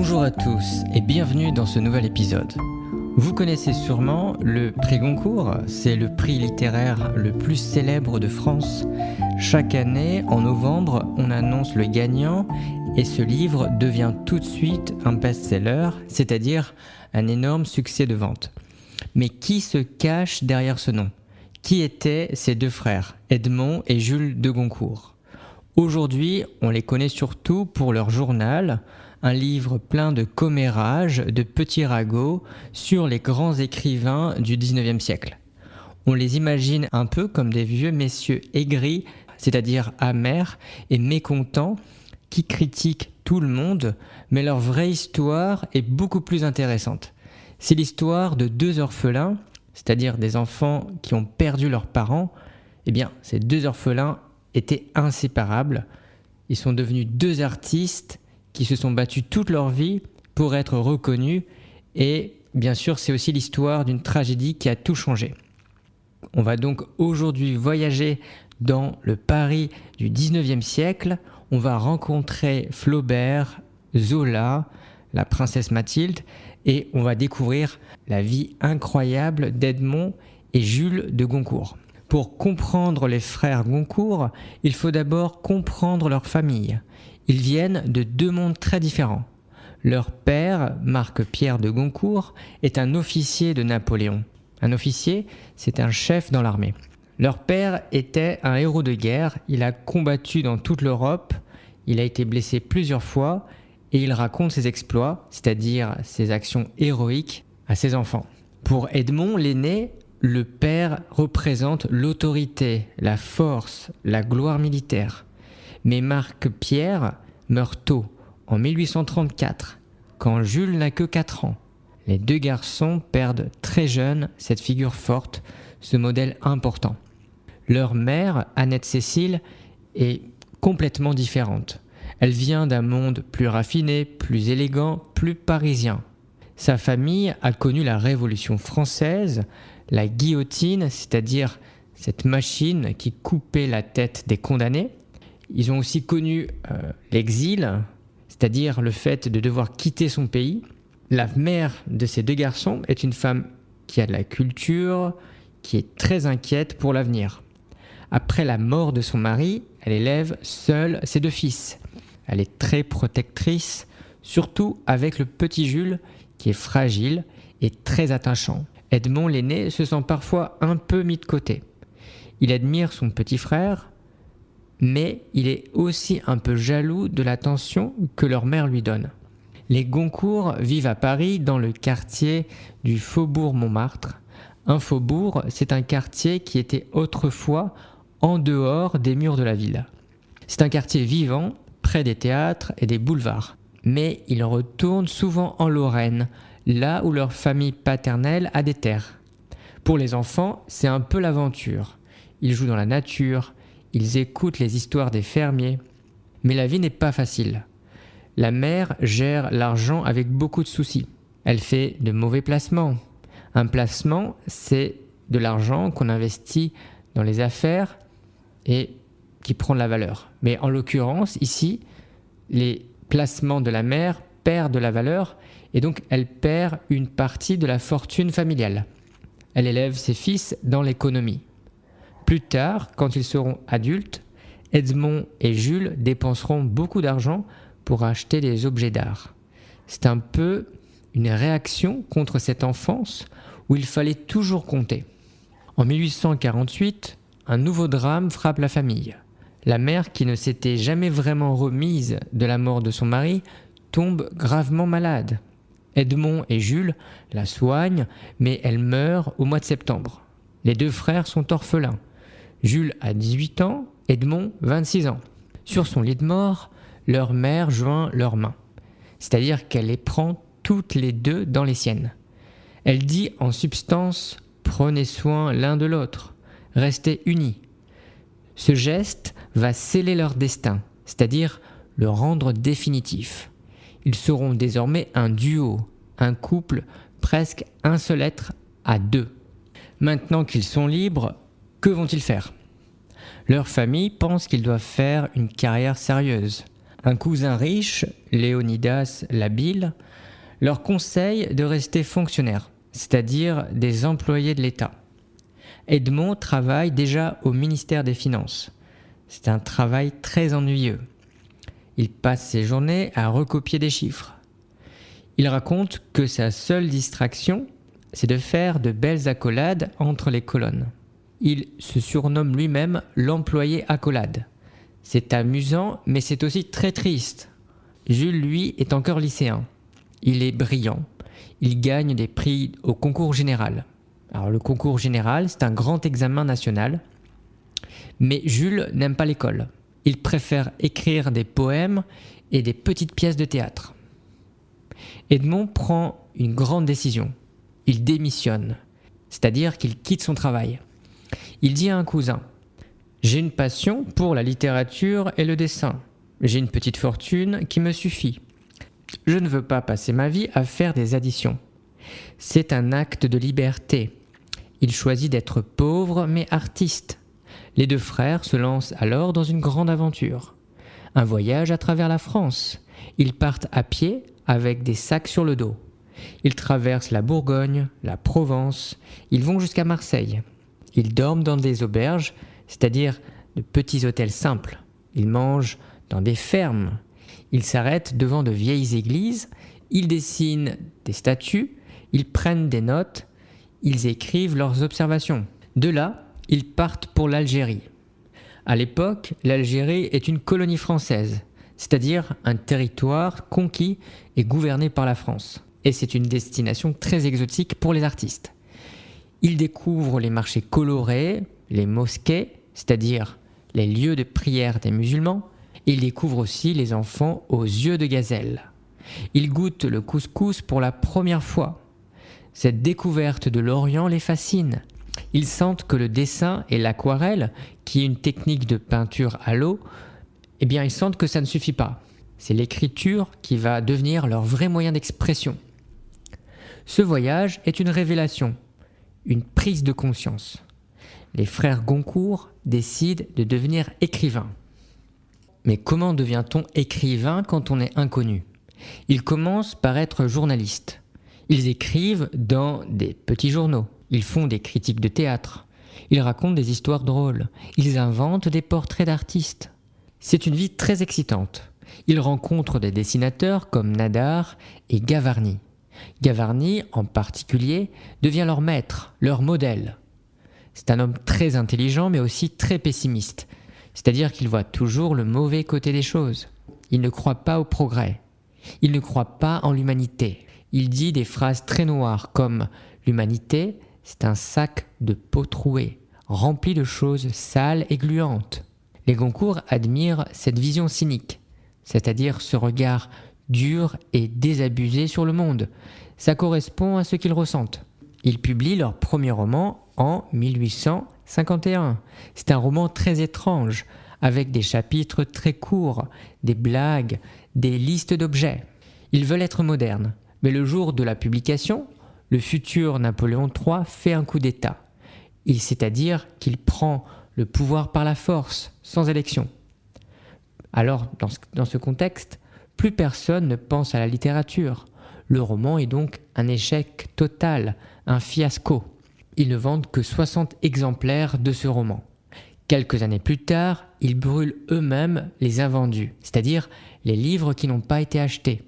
Bonjour à tous et bienvenue dans ce nouvel épisode. Vous connaissez sûrement le prix Goncourt, c'est le prix littéraire le plus célèbre de France. Chaque année, en novembre, on annonce le gagnant et ce livre devient tout de suite un best-seller, c'est-à-dire un énorme succès de vente. Mais qui se cache derrière ce nom ? Qui étaient ces deux frères, Edmond et Jules de Goncourt ? Aujourd'hui, on les connaît surtout pour leur journal, un livre plein de commérages, de petits ragots sur les grands écrivains du 19e siècle. On les imagine un peu comme des vieux messieurs aigris, c'est-à-dire amers et mécontents, qui critiquent tout le monde, mais leur vraie histoire est beaucoup plus intéressante. C'est l'histoire de deux orphelins, c'est-à-dire des enfants qui ont perdu leurs parents. Eh bien, ces deux orphelins étaient inséparables. Ils sont devenus deux artistes qui se sont battus toute leur vie pour être reconnus. Et bien sûr, c'est aussi l'histoire d'une tragédie qui a tout changé. On va donc aujourd'hui voyager dans le Paris du 19e siècle. On va rencontrer Flaubert, Zola, la princesse Mathilde, et on va découvrir la vie incroyable d'Edmond et Jules de Goncourt. Pour comprendre les frères Goncourt, il faut d'abord comprendre leur famille. Ils viennent de deux mondes très différents. Leur père, Marc-Pierre de Goncourt, est un officier de Napoléon. Un officier, c'est un chef dans l'armée. Leur père était un héros de guerre, il a combattu dans toute l'Europe, il a été blessé plusieurs fois et il raconte ses exploits, c'est-à-dire ses actions héroïques, à ses enfants. Pour Edmond, l'aîné, le père représente l'autorité, la force, la gloire militaire. Mais Marc-Pierre meurt tôt, en 1834, quand Jules n'a que 4 ans. Les deux garçons perdent très jeunes cette figure forte, ce modèle important. Leur mère, Annette Cécile, est complètement différente. Elle vient d'un monde plus raffiné, plus élégant, plus parisien. Sa famille a connu la Révolution française, la guillotine, c'est-à-dire cette machine qui coupait la tête des condamnés. Ils ont aussi connu l'exil, c'est-à-dire le fait de devoir quitter son pays. La mère de ces deux garçons est une femme qui a de la culture, qui est très inquiète pour l'avenir. Après la mort de son mari, elle élève seule ses deux fils. Elle est très protectrice, surtout avec le petit Jules qui est fragile et très attachant. Edmond l'aîné se sent parfois un peu mis de côté. Il admire son petit frère, mais il est aussi un peu jaloux de l'attention que leur mère lui donne. Les Goncourt vivent à Paris dans le quartier du Faubourg Montmartre. Un faubourg, c'est un quartier qui était autrefois en dehors des murs de la ville. C'est un quartier vivant, près des théâtres et des boulevards. Mais ils retournent souvent en Lorraine, là où leur famille paternelle a des terres. Pour les enfants, c'est un peu l'aventure. Ils jouent dans la nature, ils écoutent les histoires des fermiers. Mais la vie n'est pas facile. La mère gère l'argent avec beaucoup de soucis. Elle fait de mauvais placements. Un placement, c'est de l'argent qu'on investit dans les affaires et qui prend de la valeur. Mais en l'occurrence, ici, les placements de la mère perdent de la valeur et donc elle perd une partie de la fortune familiale. Elle élève ses fils dans l'économie. Plus tard, quand ils seront adultes, Edmond et Jules dépenseront beaucoup d'argent pour acheter des objets d'art. C'est un peu une réaction contre cette enfance où il fallait toujours compter. En 1848, un nouveau drame frappe la famille. La mère, qui ne s'était jamais vraiment remise de la mort de son mari, tombe gravement malade. Edmond et Jules la soignent, mais elle meurt au mois de septembre. Les deux frères sont orphelins. Jules a 18 ans, Edmond 26 ans. Sur son lit de mort, leur mère joint leurs mains, c'est-à-dire qu'elle les prend toutes les deux dans les siennes. Elle dit en substance « Prenez soin l'un de l'autre, restez unis ». Ce geste va sceller leur destin, c'est-à-dire le rendre définitif. Ils seront désormais un duo, un couple presque un seul être à deux. Maintenant qu'ils sont libres, que vont-ils faire ? Leur famille pense qu'ils doivent faire une carrière sérieuse. Un cousin riche, Léonidas l'Habile, leur conseille de rester fonctionnaires, c'est-à-dire des employés de l'État. Edmond travaille déjà au ministère des Finances. C'est un travail très ennuyeux. Il passe ses journées à recopier des chiffres. Il raconte que sa seule distraction, c'est de faire de belles accolades entre les colonnes. Il se surnomme lui-même l'employé accolade. C'est amusant, mais c'est aussi très triste. Jules, lui, est encore lycéen. Il est brillant. Il gagne des prix au concours général. Alors le concours général, c'est un grand examen national. Mais Jules n'aime pas l'école. Il préfère écrire des poèmes et des petites pièces de théâtre. Edmond prend une grande décision. Il démissionne, c'est-à-dire qu'il quitte son travail. Il dit à un cousin « J'ai une passion pour la littérature et le dessin. J'ai une petite fortune qui me suffit. Je ne veux pas passer ma vie à faire des additions. C'est un acte de liberté. » Il choisit d'être pauvre mais artiste. Les deux frères se lancent alors dans une grande aventure. Un voyage à travers la France. Ils partent à pied avec des sacs sur le dos. Ils traversent la Bourgogne, la Provence. Ils vont jusqu'à Marseille. Ils dorment dans des auberges, c'est-à-dire de petits hôtels simples. Ils mangent dans des fermes. Ils s'arrêtent devant de vieilles églises. Ils dessinent des statues. Ils prennent des notes. Ils écrivent leurs observations. De là, ils partent pour l'Algérie. À l'époque, l'Algérie est une colonie française, c'est-à-dire un territoire conquis et gouverné par la France. Et c'est une destination très exotique pour les artistes. Ils découvrent les marchés colorés, les mosquées, c'est-à-dire les lieux de prière des musulmans. Ils découvrent aussi les enfants aux yeux de gazelle. Ils goûtent le couscous pour la première fois. Cette découverte de l'Orient les fascine. Ils sentent que le dessin et l'aquarelle, qui est une technique de peinture à l'eau, ils sentent que ça ne suffit pas. C'est l'écriture qui va devenir leur vrai moyen d'expression. Ce voyage est une révélation, une prise de conscience. Les frères Goncourt décident de devenir écrivains. Mais comment devient-on écrivain quand on est inconnu ? Ils commencent par être journalistes. Ils écrivent dans des petits journaux. Ils font des critiques de théâtre. Ils racontent des histoires drôles. Ils inventent des portraits d'artistes. C'est une vie très excitante. Ils rencontrent des dessinateurs comme Nadar et Gavarni. Gavarni, en particulier, devient leur maître, leur modèle. C'est un homme très intelligent mais aussi très pessimiste. C'est-à-dire qu'il voit toujours le mauvais côté des choses. Il ne croit pas au progrès. Il ne croit pas en l'humanité. Il dit des phrases très noires comme « L'humanité, c'est un sac de peau trouée, rempli de choses sales et gluantes. » Les Goncourt admirent cette vision cynique, c'est-à-dire ce regard dur et désabusé sur le monde. Ça correspond à ce qu'ils ressentent. Ils publient leur premier roman en 1851. C'est un roman très étrange, avec des chapitres très courts, des blagues, des listes d'objets. Ils veulent être modernes, mais le jour de la publication, le futur Napoléon III fait un coup d'État. C'est-à-dire qu'il prend le pouvoir par la force, sans élection. Alors, dans ce contexte, plus personne ne pense à la littérature. Le roman est donc un échec total, un fiasco. Ils ne vendent que 60 exemplaires de ce roman. Quelques années plus tard, ils brûlent eux-mêmes les invendus, c'est-à-dire les livres qui n'ont pas été achetés.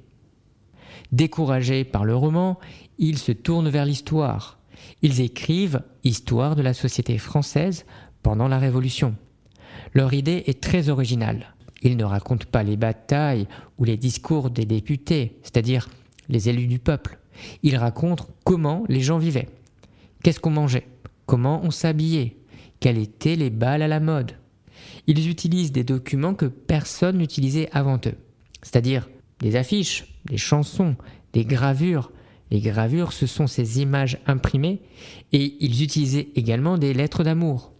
Découragés par le roman, ils se tournent vers l'histoire. Ils écrivent « Histoire de la société française pendant la Révolution ». Leur idée est très originale. Ils ne racontent pas les batailles ou les discours des députés, c'est-à-dire les élus du peuple. Ils racontent comment les gens vivaient. Qu'est-ce qu'on mangeait ? Comment on s'habillait ? Quels étaient les bals à la mode ? Ils utilisent des documents que personne n'utilisait avant eux, c'est-à-dire des affiches, des chansons, des gravures. Les gravures, ce sont ces images imprimées et ils utilisaient également des lettres d'amour.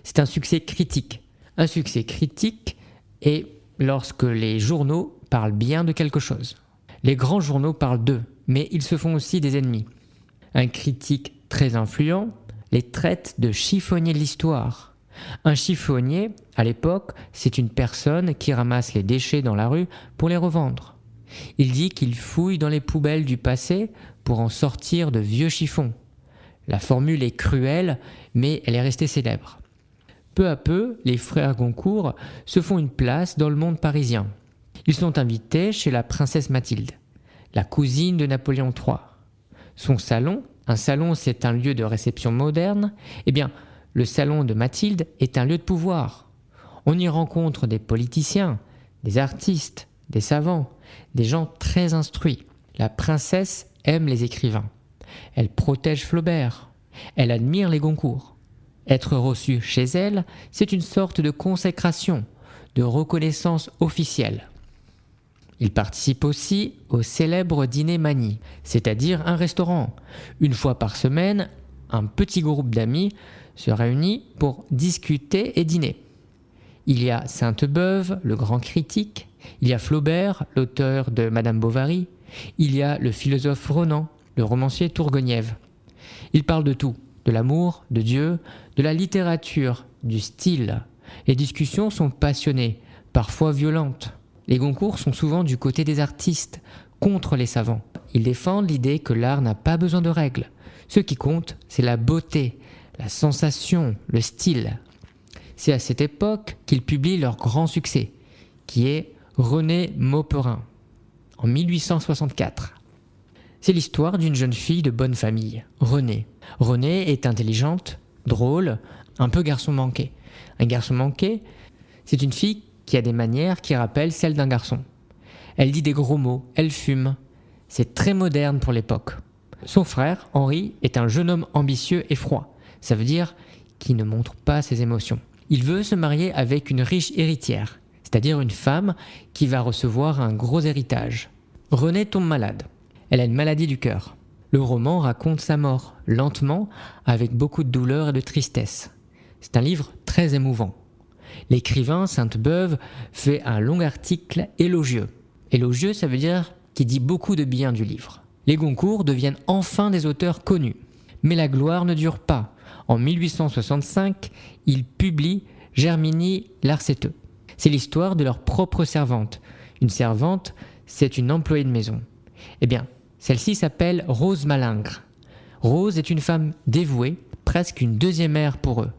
C'est un succès critique. Un succès critique est lorsque les journaux parlent bien de quelque chose. Les grands journaux parlent d'eux, mais ils se font aussi des ennemis. Un critique très influent les traite de chiffonniers de l'histoire. Un chiffonnier, à l'époque, c'est une personne qui ramasse les déchets dans la rue pour les revendre. Il dit qu'il fouille dans les poubelles du passé pour en sortir de vieux chiffons. La formule est cruelle, mais elle est restée célèbre. Peu à peu, les frères Goncourt se font une place dans le monde parisien. Ils sont invités chez la princesse Mathilde, la cousine de Napoléon III. Son salon, un salon c'est un lieu de réception moderne, eh bien, le salon de Mathilde est un lieu de pouvoir. On y rencontre des politiciens, des artistes, des savants, des gens très instruits. La princesse aime les écrivains. Elle protège Flaubert. Elle admire les Goncourt. Être reçu chez elle, c'est une sorte de consécration, de reconnaissance officielle. Il participe aussi au célèbre dîner Magny, c'est-à-dire un restaurant. Une fois par semaine, un petit groupe d'amis se réunit pour discuter et dîner. Il y a Sainte-Beuve, le grand critique, il y a Flaubert, l'auteur de Madame Bovary, il y a le philosophe Renan, le romancier Tourguenieff. Ils parlent de tout, de l'amour, de Dieu, de la littérature, du style. Les discussions sont passionnées, parfois violentes. Les Goncourt sont souvent du côté des artistes, contre les savants. Ils défendent l'idée que l'art n'a pas besoin de règles. Ce qui compte, c'est la beauté, la sensation, le style. C'est à cette époque qu'ils publient leur grand succès, qui est Renée Mauperin, en 1864. C'est l'histoire d'une jeune fille de bonne famille, Renée. Renée est intelligente, drôle, un peu garçon manqué. Un garçon manqué, c'est une fille qui a des manières qui rappellent celles d'un garçon. Elle dit des gros mots, elle fume. C'est très moderne pour l'époque. Son frère, Henri, est un jeune homme ambitieux et froid. Ça veut dire qu'il ne montre pas ses émotions. Il veut se marier avec une riche héritière, c'est-à-dire une femme qui va recevoir un gros héritage. Renée tombe malade. Elle a une maladie du cœur. Le roman raconte sa mort, lentement, avec beaucoup de douleur et de tristesse. C'est un livre très émouvant. L'écrivain Sainte-Beuve fait un long article élogieux. Élogieux, ça veut dire qu'il dit beaucoup de bien du livre. Les Goncourt deviennent enfin des auteurs connus. Mais la gloire ne dure pas. En 1865, ils publient Germinie Larseteux. C'est l'histoire de leur propre servante. Une servante, c'est une employée de maison. Eh bien, celle-ci s'appelle Rose Malingre. Rose est une femme dévouée, presque une deuxième mère pour eux.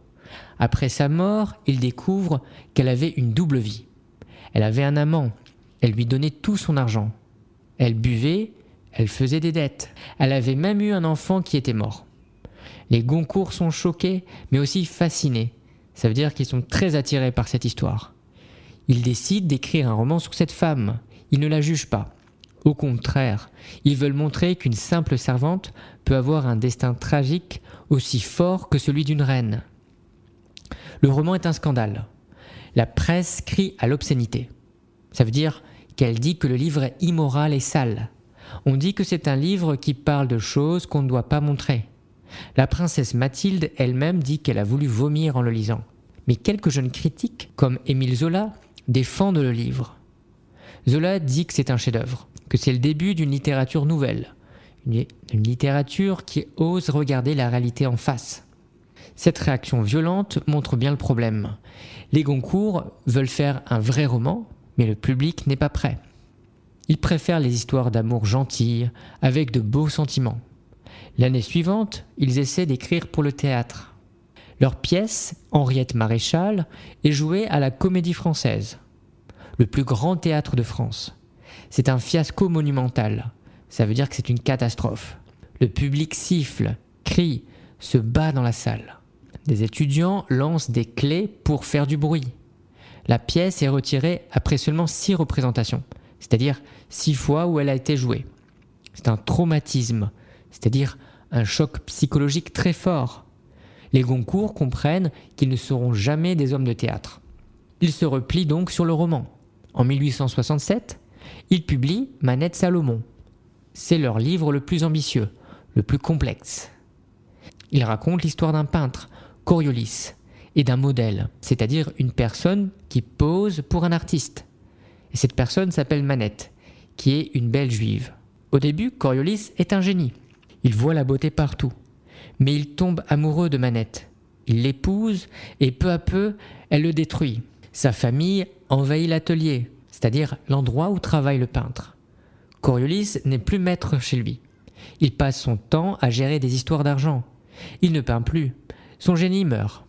Après sa mort, ils découvrent qu'elle avait une double vie. Elle avait un amant, elle lui donnait tout son argent. Elle buvait, elle faisait des dettes. Elle avait même eu un enfant qui était mort. Les Goncourt sont choqués, mais aussi fascinés. Ça veut dire qu'ils sont très attirés par cette histoire. Ils décident d'écrire un roman sur cette femme. Ils ne la jugent pas. Au contraire, ils veulent montrer qu'une simple servante peut avoir un destin tragique aussi fort que celui d'une reine. Le roman est un scandale. La presse crie à l'obscénité. Ça veut dire qu'elle dit que le livre est immoral et sale. On dit que c'est un livre qui parle de choses qu'on ne doit pas montrer. La princesse Mathilde elle-même dit qu'elle a voulu vomir en le lisant. Mais quelques jeunes critiques, comme Émile Zola, défendent le livre. Zola dit que c'est un chef-d'œuvre, que c'est le début d'une littérature nouvelle, une littérature qui ose regarder la réalité en face. Cette réaction violente montre bien le problème. Les Goncourt veulent faire un vrai roman, mais le public n'est pas prêt. Ils préfèrent les histoires d'amour gentilles, avec de beaux sentiments. L'année suivante, ils essaient d'écrire pour le théâtre. Leur pièce, Henriette Maréchal, est jouée à la Comédie Française, le plus grand théâtre de France. C'est un fiasco monumental. Ça veut dire que c'est une catastrophe. Le public siffle, crie, se bat dans la salle. Des étudiants lancent des clés pour faire du bruit. La pièce est retirée après seulement 6 représentations, c'est-à-dire 6 fois où elle a été jouée. C'est un traumatisme, c'est-à-dire un choc psychologique très fort. Les Goncourt comprennent qu'ils ne seront jamais des hommes de théâtre. Ils se replient donc sur le roman. En 1867, ils publient Manette Salomon. C'est leur livre le plus ambitieux, le plus complexe. Ils racontent l'histoire d'un peintre, Coriolis, et d'un modèle, c'est-à-dire une personne qui pose pour un artiste. Et cette personne s'appelle Manette, qui est une belle juive. Au début, Coriolis est un génie. Il voit la beauté partout. Mais il tombe amoureux de Manette. il l'épouse et peu à peu, elle le détruit. Sa famille envahit l'atelier, c'est-à-dire l'endroit où travaille le peintre. Coriolis n'est plus maître chez lui. Il passe son temps à gérer des histoires d'argent. Il ne peint plus. Son génie meurt.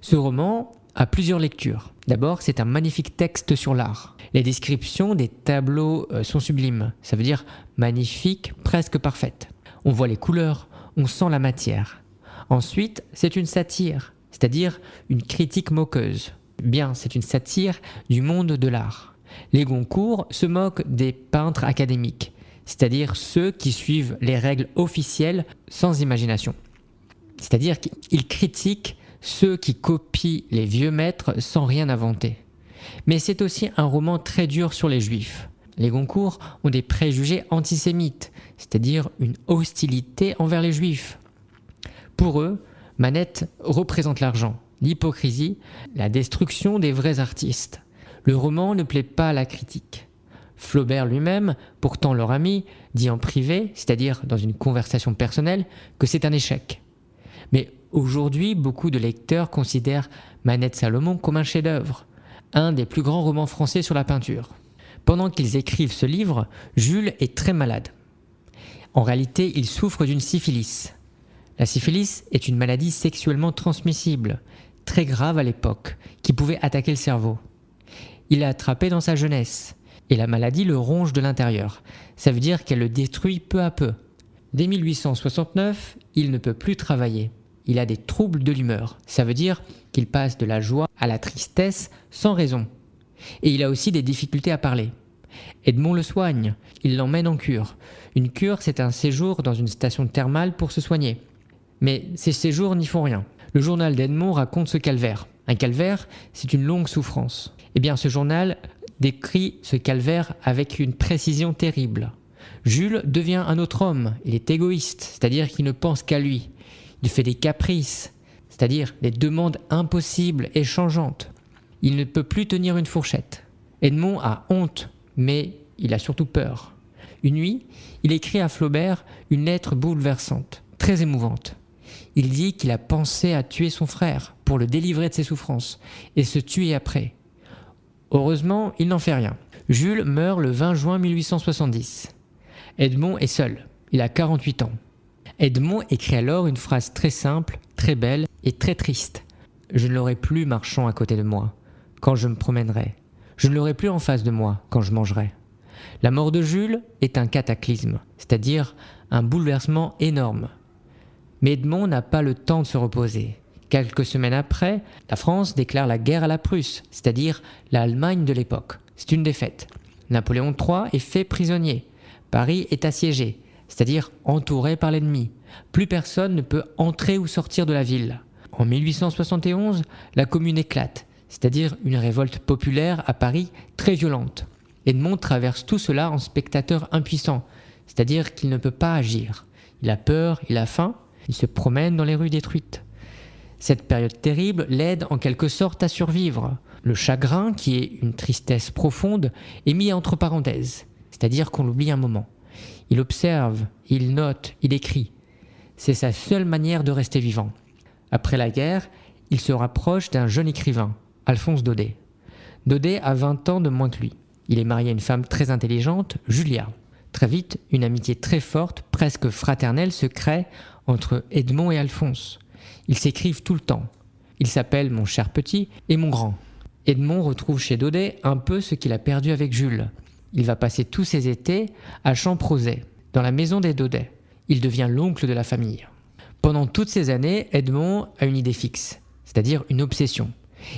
Ce roman a plusieurs lectures. D'abord, c'est un magnifique texte sur l'art. Les descriptions des tableaux sont sublimes. Ça veut dire magnifique, presque parfaite. On voit les couleurs, on sent la matière. Ensuite, c'est une satire, c'est-à-dire une critique moqueuse. Bien, c'est une satire du monde de l'art. Les Goncourt se moquent des peintres académiques, c'est-à-dire ceux qui suivent les règles officielles sans imagination. C'est-à-dire qu'ils critiquent ceux qui copient les vieux maîtres sans rien inventer. Mais c'est aussi un roman très dur sur les Juifs. Les Goncourt ont des préjugés antisémites, c'est-à-dire une hostilité envers les Juifs. Pour eux, Manette représente l'argent, l'hypocrisie, la destruction des vrais artistes. Le roman ne plaît pas à la critique. Flaubert lui-même, pourtant leur ami, dit en privé, c'est-à-dire dans une conversation personnelle, que c'est un échec. Mais aujourd'hui, beaucoup de lecteurs considèrent Manette Salomon comme un chef-d'œuvre, un des plus grands romans français sur la peinture. Pendant qu'ils écrivent ce livre, Jules est très malade. En réalité, il souffre d'une syphilis. La syphilis est une maladie sexuellement transmissible, très grave à l'époque, qui pouvait attaquer le cerveau. Il l'a attrapé dans sa jeunesse, et la maladie le ronge de l'intérieur. Ça veut dire qu'elle le détruit peu à peu. Dès 1869, il ne peut plus travailler. Il a des troubles de l'humeur. Ça veut dire qu'il passe de la joie à la tristesse sans raison. Et il a aussi des difficultés à parler. Edmond le soigne, il l'emmène en cure. Une cure, c'est un séjour dans une station thermale pour se soigner. Mais ces séjours n'y font rien. Le journal d'Edmond raconte ce calvaire. Un calvaire, c'est une longue souffrance. Eh bien, ce journal décrit ce calvaire avec une précision terrible. Jules devient un autre homme. Il est égoïste, c'est-à-dire qu'il ne pense qu'à lui. Il fait des caprices, c'est-à-dire des demandes impossibles et changeantes. Il ne peut plus tenir une fourchette. Edmond a honte, mais il a surtout peur. Une nuit, il écrit à Flaubert une lettre bouleversante, très émouvante. Il dit qu'il a pensé à tuer son frère pour le délivrer de ses souffrances et se tuer après. Heureusement, il n'en fait rien. Jules meurt le 20 juin 1870. Edmond est seul. Il a 48 ans. Edmond écrit alors une phrase très simple, très belle et très triste. « Je ne l'aurai plus marchant à côté de moi, quand je me promènerai. Je ne l'aurai plus en face de moi, quand je mangerai. » La mort de Jules est un cataclysme, c'est-à-dire un bouleversement énorme. Mais Edmond n'a pas le temps de se reposer. Quelques semaines après, la France déclare la guerre à la Prusse, c'est-à-dire l'Allemagne de l'époque. C'est une défaite. Napoléon III est fait prisonnier. Paris est assiégé, c'est-à-dire entouré par l'ennemi. Plus personne ne peut entrer ou sortir de la ville. En 1871, la Commune éclate, c'est-à-dire une révolte populaire à Paris très violente. Edmond traverse tout cela en spectateur impuissant, c'est-à-dire qu'il ne peut pas agir. Il a peur, il a faim, il se promène dans les rues détruites. Cette période terrible l'aide en quelque sorte à survivre. Le chagrin, qui est une tristesse profonde, est mis entre parenthèses, c'est-à-dire qu'on l'oublie un moment. Il observe, il note, il écrit. C'est sa seule manière de rester vivant. Après la guerre, il se rapproche d'un jeune écrivain, Alphonse Daudet. Daudet a 20 ans de moins que lui. Il est marié à une femme très intelligente, Julia. Très vite, une amitié très forte, presque fraternelle, se crée entre Edmond et Alphonse. Ils s'écrivent tout le temps. Ils s'appellent mon cher petit et mon grand. Edmond retrouve chez Daudet un peu ce qu'il a perdu avec Jules. Il va passer tous ses étés à Champrosay, dans la maison des Daudet. Il devient l'oncle de la famille. Pendant toutes ces années, Edmond a une idée fixe, c'est-à-dire une obsession.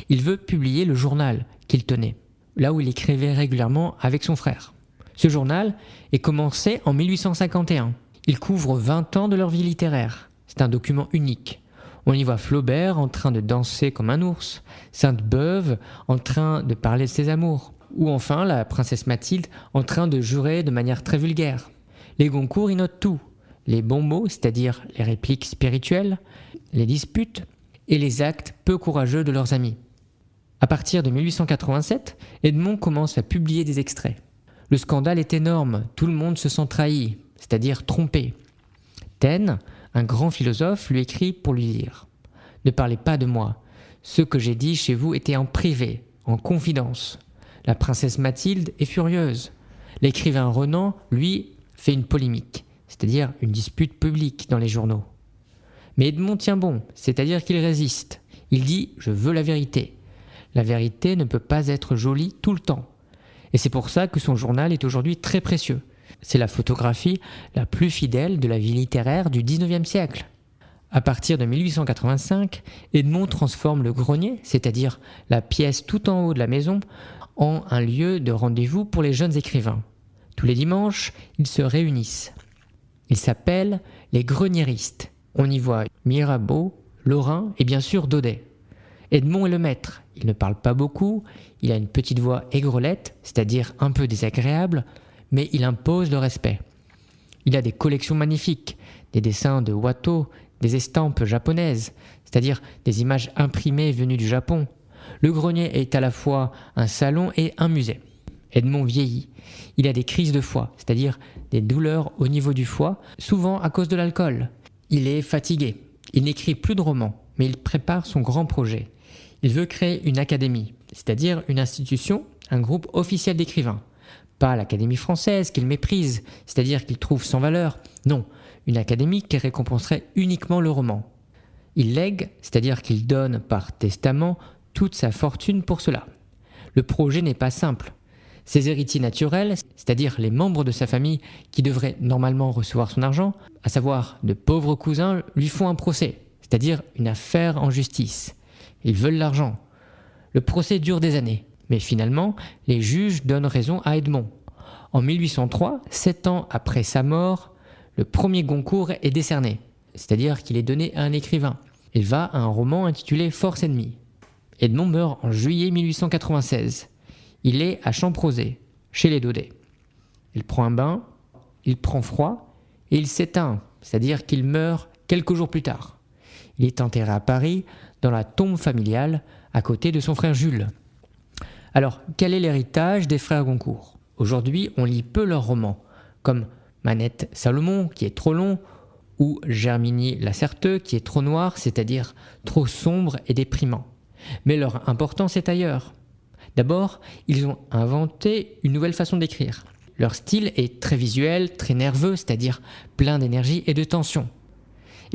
Il veut publier le journal qu'il tenait, là où il écrivait régulièrement avec son frère. Ce journal est commencé en 1851. Il couvre 20 ans de leur vie littéraire. C'est un document unique. On y voit Flaubert en train de danser comme un ours, Sainte-Beuve en train de parler de ses amours, ou enfin la princesse Mathilde en train de jurer de manière très vulgaire. Les Goncourt y notent tout, les bons mots, c'est-à-dire les répliques spirituelles, les disputes et les actes peu courageux de leurs amis. À partir de 1887, Edmond commence à publier des extraits. Le scandale est énorme, tout le monde se sent trahi, c'est-à-dire trompé. Taine, un grand philosophe, lui écrit pour lui dire « Ne parlez pas de moi. Ce que j'ai dit chez vous était en privé, en confidence. La princesse Mathilde est furieuse. L'écrivain Renan, lui, fait une polémique, c'est-à-dire une dispute publique dans les journaux. Mais Edmond tient bon, c'est-à-dire qu'il résiste. Il dit « je veux la vérité ». La vérité ne peut pas être jolie tout le temps. Et c'est pour ça que son journal est aujourd'hui très précieux. C'est la photographie la plus fidèle de la vie littéraire du XIXe siècle. À partir de 1885, Edmond transforme le grenier, c'est-à-dire la pièce tout en haut de la maison, en un lieu de rendez-vous pour les jeunes écrivains. Tous les dimanches, ils se réunissent. Ils s'appellent les greniéristes. On y voit Mirabeau, Lorrain et bien sûr Daudet. Edmond est le maître. Il ne parle pas beaucoup, il a une petite voix aigrelette, c'est-à-dire un peu désagréable, mais il impose le respect. Il a des collections magnifiques, des dessins de Watteau, des estampes japonaises, c'est-à-dire des images imprimées venues du Japon. Le grenier est à la fois un salon et un musée. Edmond vieillit. Il a des crises de foie, c'est-à-dire des douleurs au niveau du foie, souvent à cause de l'alcool. Il est fatigué. Il n'écrit plus de romans, mais il prépare son grand projet. Il veut créer une académie, c'est-à-dire une institution, un groupe officiel d'écrivains. Pas l'Académie française qu'il méprise, c'est-à-dire qu'il trouve sans valeur. Non, une académie qui récompenserait uniquement le roman. Il lègue, c'est-à-dire qu'il donne par testament toute sa fortune pour cela. Le projet n'est pas simple. Ses héritiers naturels, c'est-à-dire les membres de sa famille qui devraient normalement recevoir son argent, à savoir de pauvres cousins, lui font un procès, c'est-à-dire une affaire en justice. Ils veulent l'argent. Le procès dure des années, mais finalement, les juges donnent raison à Edmond. En 1803, 7 ans après sa mort, le premier Goncourt est décerné, c'est-à-dire qu'il est donné à un écrivain. Il va à un roman intitulé Force ennemie. Edmond meurt en juillet 1896. Il est à Champrosay, chez les Daudet. Il prend un bain, il prend froid et il s'éteint, c'est-à-dire qu'il meurt quelques jours plus tard. Il est enterré à Paris, dans la tombe familiale, à côté de son frère Jules. Alors, quel est l'héritage des frères Goncourt ? Aujourd'hui, on lit peu leurs romans, comme Manette Salomon, qui est trop long, ou Germigny Lacerteux, qui est trop noir, c'est-à-dire trop sombre et déprimant. Mais leur importance est ailleurs. D'abord, ils ont inventé une nouvelle façon d'écrire. Leur style est très visuel, très nerveux, c'est-à-dire plein d'énergie et de tension.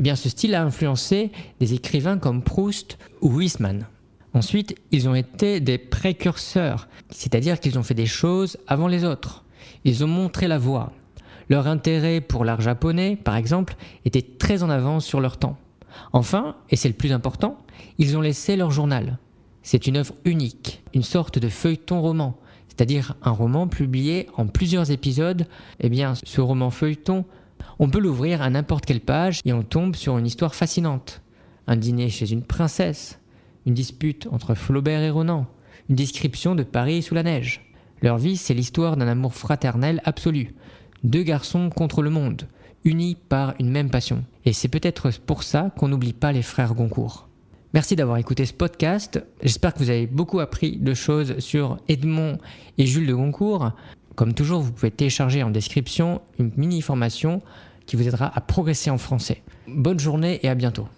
Eh bien, ce style a influencé des écrivains comme Proust ou Huysmans. Ensuite, ils ont été des précurseurs, c'est-à-dire qu'ils ont fait des choses avant les autres. Ils ont montré la voie. Leur intérêt pour l'art japonais, par exemple, était très en avance sur leur temps. Enfin, et c'est le plus important, ils ont laissé leur journal. C'est une œuvre unique, une sorte de feuilleton-roman, c'est-à-dire un roman publié en plusieurs épisodes. Eh bien, ce roman feuilleton, on peut l'ouvrir à n'importe quelle page et on tombe sur une histoire fascinante. Un dîner chez une princesse, une dispute entre Flaubert et Renan, une description de Paris sous la neige. Leur vie, c'est l'histoire d'un amour fraternel absolu. 2 garçons contre le monde, unis par une même passion. Et c'est peut-être pour ça qu'on n'oublie pas les frères Goncourt. Merci d'avoir écouté ce podcast. J'espère que vous avez beaucoup appris de choses sur Edmond et Jules de Goncourt. Comme toujours, vous pouvez télécharger en description une mini-formation qui vous aidera à progresser en français. Bonne journée et à bientôt.